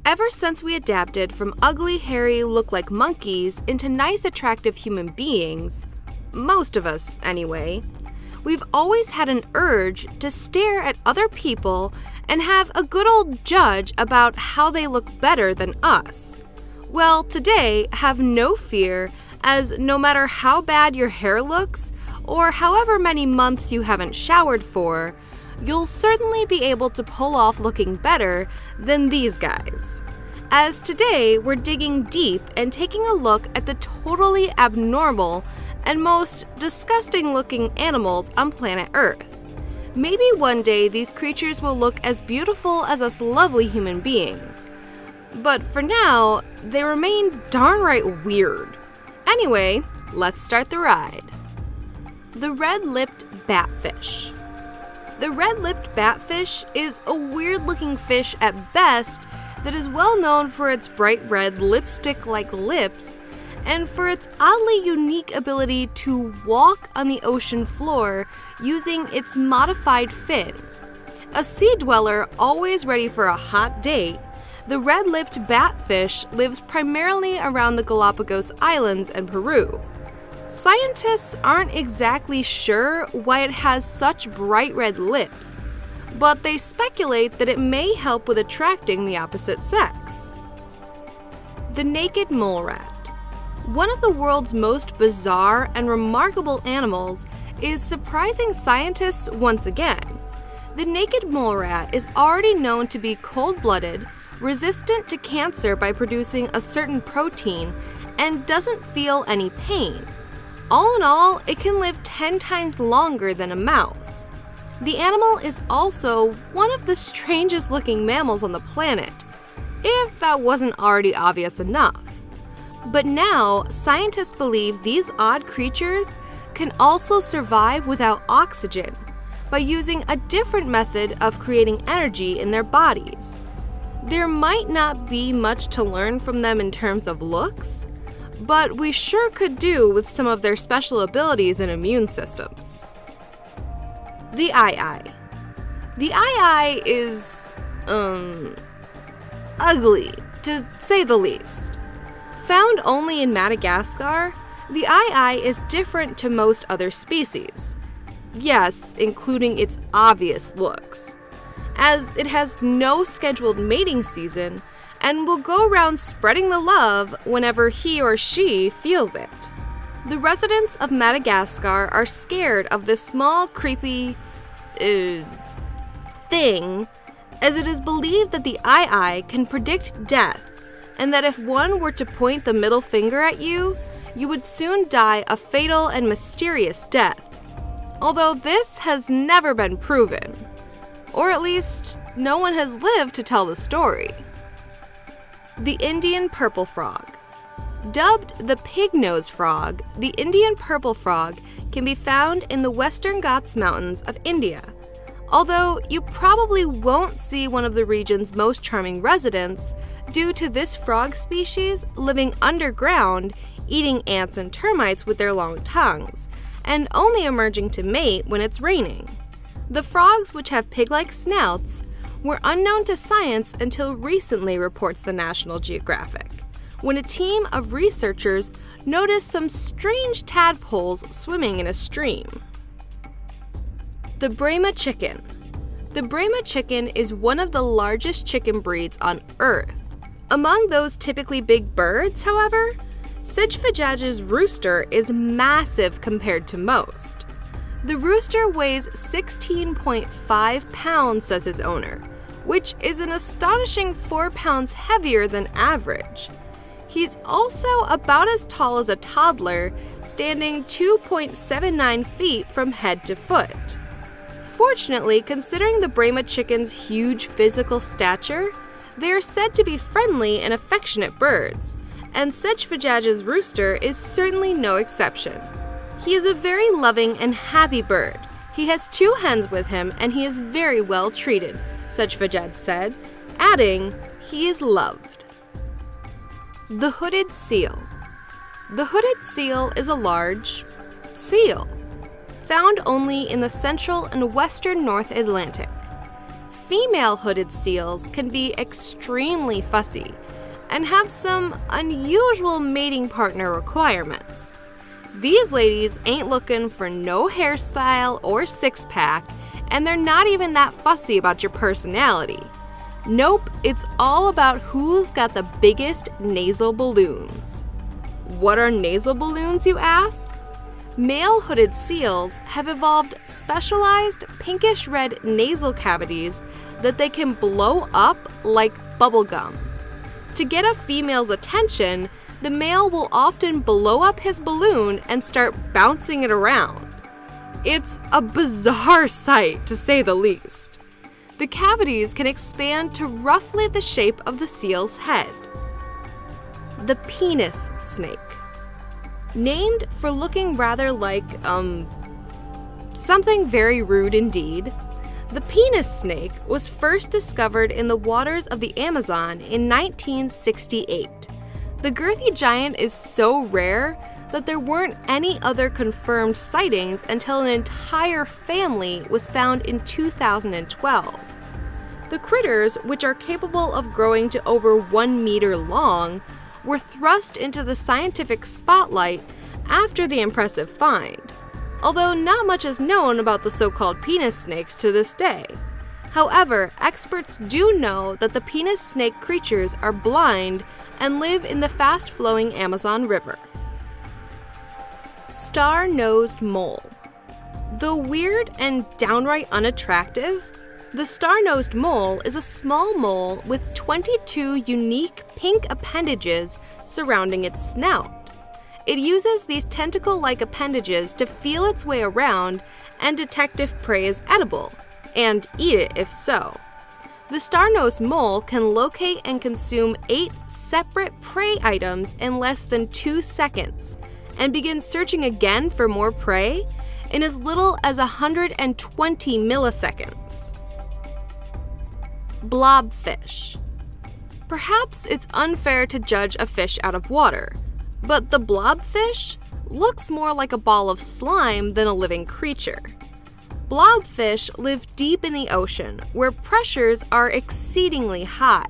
Ever since we adapted from ugly, hairy, look-like monkeys into nice, attractive human beings, most of us anyway, we've always had an urge to stare at other people and have a good old judge about how they look better than us. Well, today, have no fear, as no matter how bad your hair looks, or however many months you haven't showered for, you'll certainly be able to pull off looking better than these guys. As today, we're digging deep and taking a look at the totally abnormal and most disgusting looking animals on planet Earth. Maybe one day these creatures will look as beautiful as us lovely human beings. But for now, they remain darn right weird. Anyway, let's start the ride. The red-lipped batfish. The red-lipped batfish is a weird-looking fish at best that is well known for its bright red lipstick-like lips and for its oddly unique ability to walk on the ocean floor using its modified fin. A sea dweller always ready for a hot date, the red-lipped batfish lives primarily around the Galapagos Islands and Peru. Scientists aren't exactly sure why it has such bright red lips, but they speculate that it may help with attracting the opposite sex. The naked mole rat. One of the world's most bizarre and remarkable animals is surprising scientists once again. The naked mole rat is already known to be cold-blooded, resistant to cancer by producing a certain protein, and doesn't feel any pain. All in all, it can live 10 times longer than a mouse. The animal is also one of the strangest looking mammals on the planet, if that wasn't already obvious enough. But now, scientists believe these odd creatures can also survive without oxygen by using a different method of creating energy in their bodies. There might not be much to learn from them in terms of looks, but we sure could do with some of their special abilities and immune systems. The eye. The eye is, ugly, to say the least. Found only in Madagascar, the eye is different to most other species. Yes, including its obvious looks, as it has no scheduled mating season and will go around spreading the love whenever he or she feels it. The residents of Madagascar are scared of this small, creepy, thing, as it is believed that the eye can predict death, and that if one were to point the middle finger at you, you would soon die a fatal and mysterious death. Although this has never been proven, or at least no one has lived to tell the story. The Indian purple frog. Dubbed the pig-nosed frog, the Indian purple frog can be found in the Western Ghats Mountains of India. Although you probably won't see one of the region's most charming residents due to this frog species living underground, eating ants and termites with their long tongues, and only emerging to mate when it's raining. The frogs, which have pig-like snouts, were unknown to science until recently, reports the National Geographic, when a team of researchers noticed some strange tadpoles swimming in a stream. The BRAHMA chicken. The BRAHMA chicken is one of the largest chicken breeds on Earth. Among those typically big birds, however, Sedgefijaj's rooster is massive compared to most. The rooster weighs 16.5 pounds, says his owner, which is an astonishing 4 pounds heavier than average. He's also about as tall as a toddler, standing 2.79 feet from head to foot. Fortunately, considering the BRAHMA chicken's huge physical stature, they are said to be friendly and affectionate birds, and Sedgefijaj's rooster is certainly no exception. He is a very loving and happy bird. He has 2 hens with him, and he is very well treated, Sedgefijaj said, adding, he is loved. The hooded seal. The hooded seal is a large seal, found only in the central and western North Atlantic. Female hooded seals can be extremely fussy and have some unusual mating partner requirements. These ladies ain't looking for no hairstyle or six-pack, and they're not even that fussy about your personality. Nope, it's all about who's got the biggest nasal balloons. What are nasal balloons, you ask? Male hooded seals have evolved specialized pinkish-red nasal cavities that they can blow up like bubblegum. To get a female's attention, the male will often blow up his balloon and start bouncing it around. It's a bizarre sight, to say the least. The cavities can expand to roughly the shape of the seal's head. The penis snake. Named for looking rather like, something very rude indeed, the penis snake was first discovered in the waters of the Amazon in 1968. The girthy giant is so rare that there weren't any other confirmed sightings until an entire family was found in 2012. The critters, which are capable of growing to over 1 meter long, were thrust into the scientific spotlight after the impressive find, although not much is known about the so-called penis snakes to this day. However, experts do know that the penis snake creatures are blind and live in the fast-flowing Amazon River. Star-nosed mole. Though weird and downright unattractive, the star-nosed mole is a small mole with 22 unique pink appendages surrounding its snout. It uses these tentacle-like appendages to feel its way around and detect if prey is edible, and eat it if so. The star-nosed mole can locate and consume 8 separate prey items in less than 2 seconds, and begin searching again for more prey in as little as 120 milliseconds. Blobfish. Perhaps it's unfair to judge a fish out of water, but the blobfish looks more like a ball of slime than a living creature. Blobfish live deep in the ocean, where pressures are exceedingly high.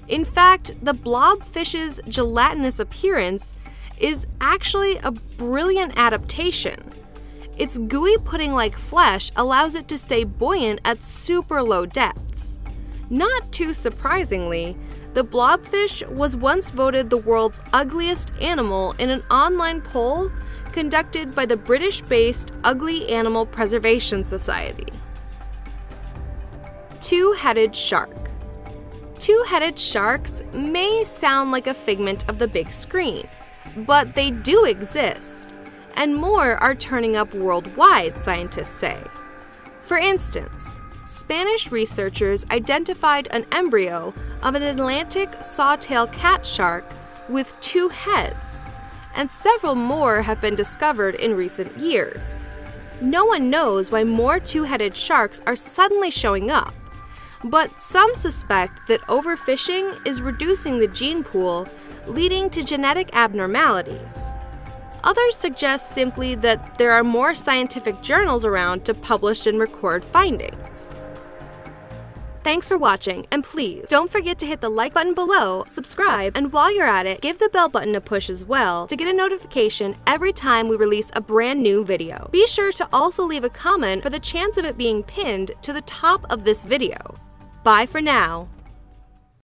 In fact, the blobfish's gelatinous appearance is actually a brilliant adaptation. Its gooey pudding-like flesh allows it to stay buoyant at super low depths. Not too surprisingly, the blobfish was once voted the world's ugliest animal in an online poll conducted by the British-based Ugly Animal Preservation Society. Two-headed shark. Two-headed sharks may sound like a figment of the big screen, but they do exist, and more are turning up worldwide, scientists say. For instance, Spanish researchers identified an embryo of an Atlantic sawtail cat shark with 2 heads, and several more have been discovered in recent years. No one knows why more two-headed sharks are suddenly showing up, but some suspect that overfishing is reducing the gene pool, leading to genetic abnormalities. Others suggest simply that there are more scientific journals around to publish and record findings. Thanks for watching, and please don't forget to hit the like button below, subscribe, and while you're at it, give the bell button a push as well to get a notification every time we release a brand new video. Be sure to also leave a comment for the chance of it being pinned to the top of this video. Bye for now.